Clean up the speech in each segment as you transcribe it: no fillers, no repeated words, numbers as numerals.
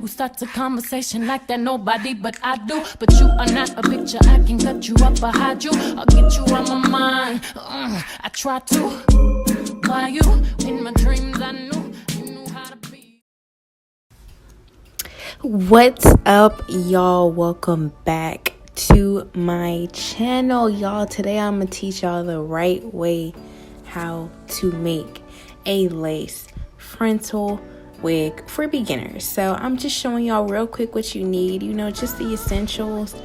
Starts a conversation like that nobody but I do. But you are not a picture, I can cut you up or hide you. I'll get you on my mind, I try to. Why you, in my dreams I knew you knew how to be. What's up, y'all? Welcome back to my channel. Y'all, today I'm gonna teach y'all the right way how to make a lace frontal wig for beginners. So I'm just showing y'all real quick what you need, just the essentials.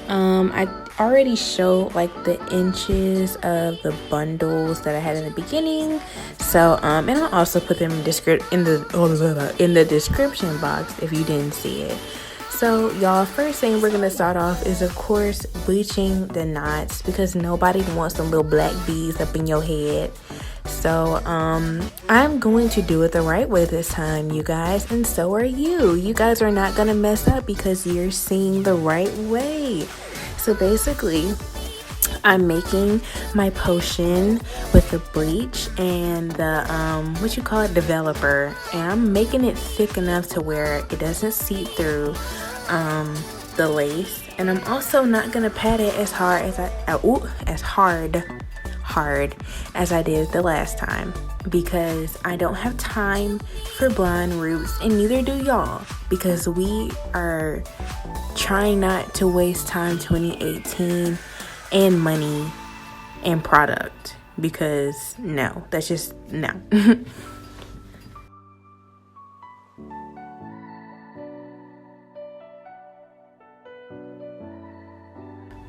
I already showed like the inches of the bundles that I had in the beginning. So and I'll also put them in the description box if you didn't see it. So y'all, first thing we're gonna start off is of course bleaching the knots, because nobody wants the little black beads up in your head. So I'm going to do it the right way this time, you guys, and so are you. You guys are not gonna mess up because you're seeing the right way. So basically, I'm making my potion with the bleach and the developer, and I'm making it thick enough to where it doesn't seep through the lace. And I'm also not gonna pat it as hard as I did the last time, because I don't have time for blonde roots, and neither do y'all, because we are trying not to waste time 2018 and money and product, because no, that's just no.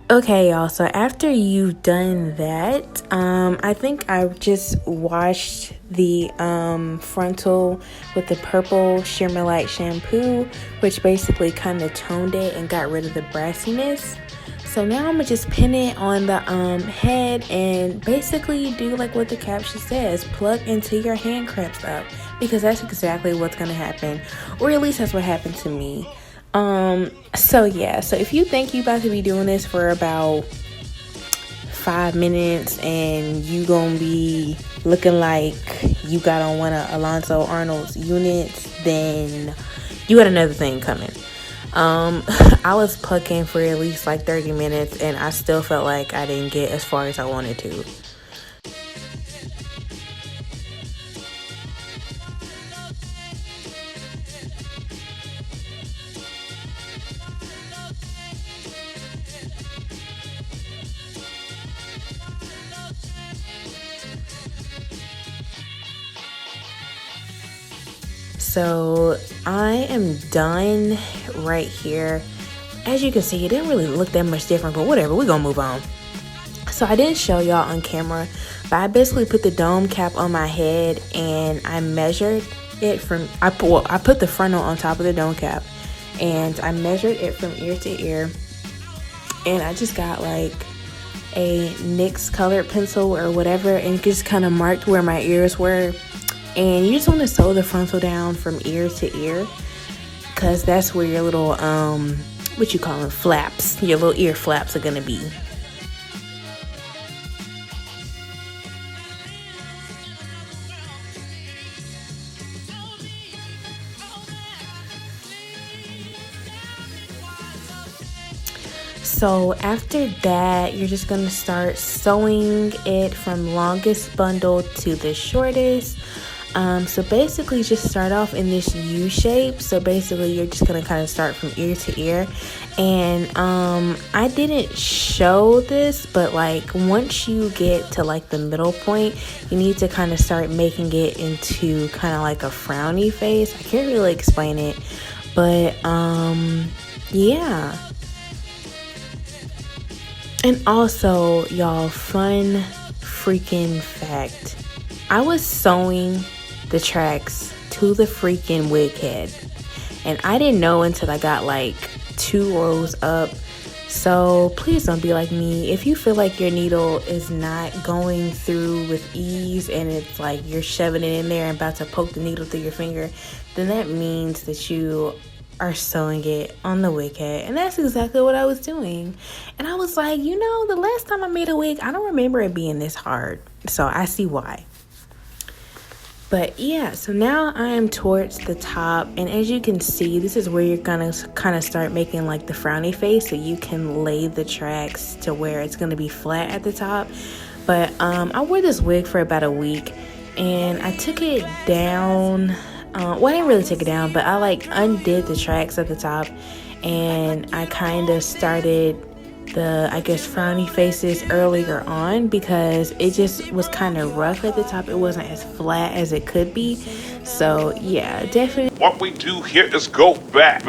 Okay, y'all, so after you've done that, I think I just washed the frontal with the purple Shimmer light shampoo, which basically kind of toned it and got rid of the brassiness. So now I'm gonna just pin it on the head and basically do like what the caption says, plug into your hand cramps up, because that's exactly what's gonna happen, or at least that's what happened to me. So if you think you about to be doing this for about 5 minutes and you gonna be looking like you got on one of Alonzo Arnold's units, then you got another thing coming. I was plucking for at least like 30 minutes and I still felt like I didn't get as far as I wanted to. So I am done right here. As you can see, it didn't really look that much different, but whatever, we're gonna move on. So I didn't show y'all on camera, but I basically put the dome cap on my head and I measured it from, I put the frontal on top of the dome cap and I measured it from ear to ear, and I just got like a NYX colored pencil or whatever and just kind of marked where my ears were. And you just want to sew the frontal down from ear to ear, because that's where your little flaps, your little ear flaps are gonna be. So after that, you're just gonna start sewing it from longest bundle to the shortest. So basically just start off in this U shape. So basically you're just gonna kind of start from ear to ear. And I didn't show this, but like once you get to like the middle point, you need to kind of start making it into kind of like a frowny face. I can't really explain it, but yeah. And also, y'all, fun freaking fact, I was sewing the tracks to the freaking wig head, and I didn't know until I got like 2 rows up. So please don't be like me. If you feel like your needle is not going through with ease and it's like you're shoving it in there and about to poke the needle through your finger, then that means that you are sewing it on the wig head. And that's exactly what I was doing. And I was like, the last time I made a wig, I don't remember it being this hard. So I see why. But yeah, so now I am towards the top, and as you can see, this is where you're gonna kind of start making like the frowny face, so you can lay the tracks to where it's gonna be flat at the top. But I wore this wig for about a week, and I took it down. Well, I didn't really take it down, but I like undid the tracks at the top, and I kind of started the, I guess, frowny faces earlier on because it just was kind of rough at the top. It wasn't as flat as it could be. So yeah, definitely. What we do here is go back.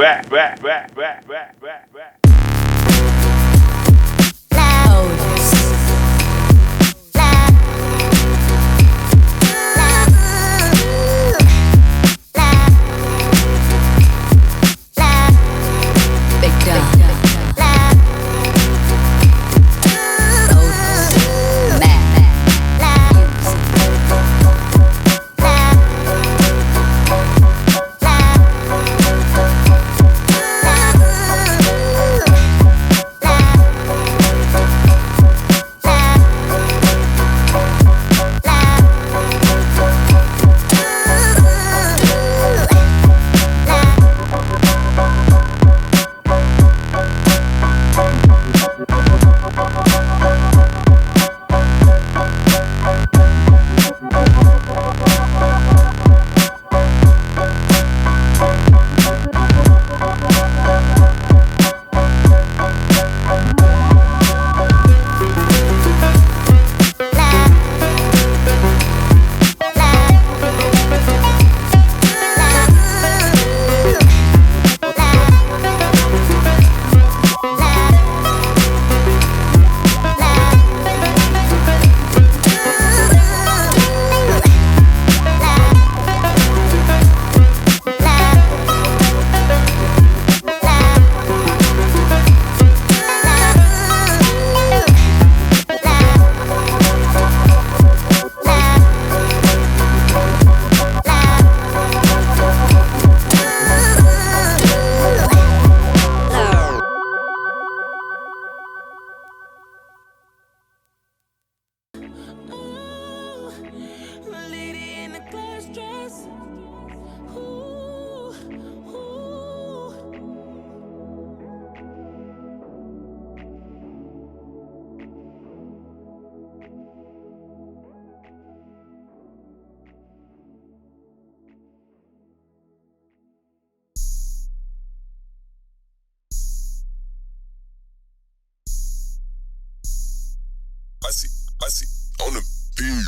I see, on the beat.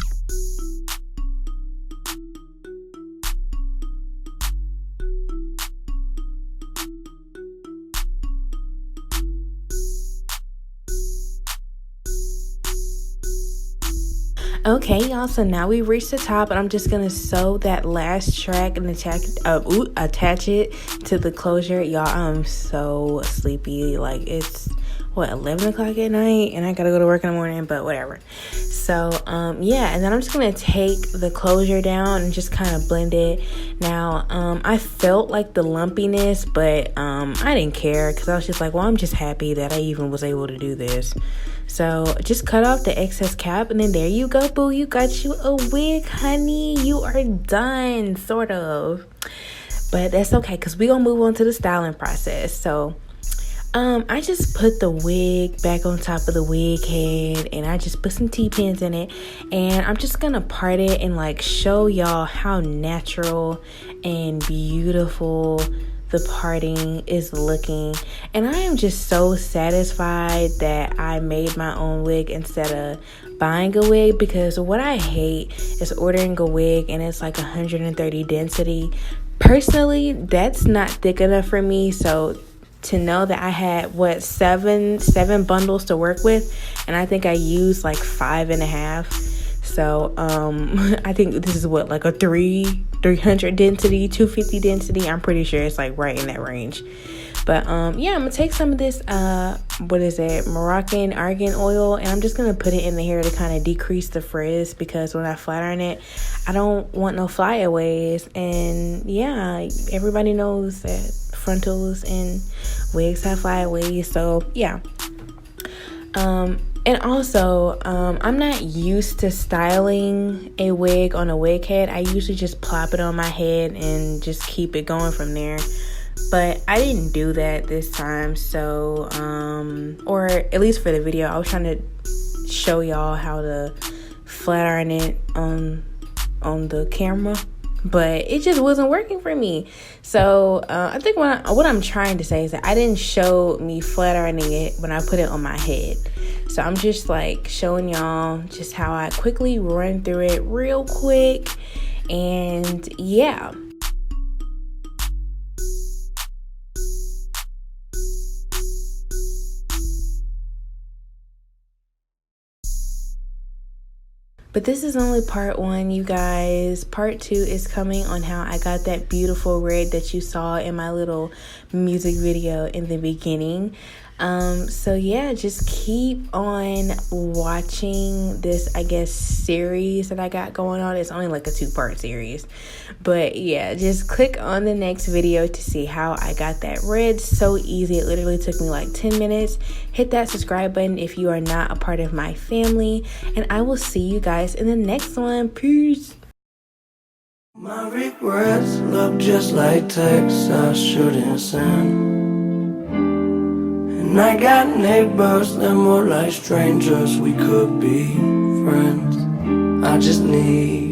Okay, y'all, so now we reached the top, and I'm just gonna sew that last track and attach it to the closure. Y'all, I'm so sleepy. Like, it's 11 o'clock at night, and I gotta go to work in the morning, but whatever. So yeah, and then I'm just gonna take the closure down and just kind of blend it. Now I felt like the lumpiness, but I didn't care because I was just like, well, I'm just happy that I even was able to do this. So just cut off the excess cap, and then there you go, boo. You got you a wig, honey. You are done, sort of. But that's okay, because we're going to move on to the styling process. So I just put the wig back on top of the wig head, and I just put some T-pins in it. And I'm just going to part it and like show y'all how natural and beautiful the parting is looking. And I am just so satisfied that I made my own wig instead of buying a wig, because what I hate is ordering a wig and it's like 130 density. Personally, that's not thick enough for me. So to know that I had seven bundles to work with, and I think I used like 5.5. So I think this is like a 300 density, 250 density. I'm pretty sure it's like right in that range. But yeah, I'm gonna take some of this Moroccan argan oil, and I'm just gonna put it in the hair to kind of decrease the frizz, because when I flat iron it, I don't want no flyaways. And yeah, everybody knows that frontals and wigs have flyaways. So yeah, And also, I'm not used to styling a wig on a wig head. I usually just plop it on my head and just keep it going from there. But I didn't do that this time, so, or at least for the video, I was trying to show y'all how to flat iron it on the camera, but it just wasn't working for me. So I think what I'm trying to say is that I didn't show me flat ironing it when I put it on my head. So I'm just like showing y'all just how I quickly run through it real quick. And yeah. But this is only part 1, you guys. Part 2 is coming on how I got that beautiful red that you saw in my little music video in the beginning. So yeah, just keep on watching this, I guess, series that I got going on. It's only like a 2-part series. But yeah, just click on the next video to see how I got that red. So easy. It literally took me like 10 minutes. Hit that subscribe button if you are not a part of my family. And I will see you guys in the next one. Peace. My regrets look just like texts I shouldn't send. And I got neighbors that more like strangers. We could be friends. I just need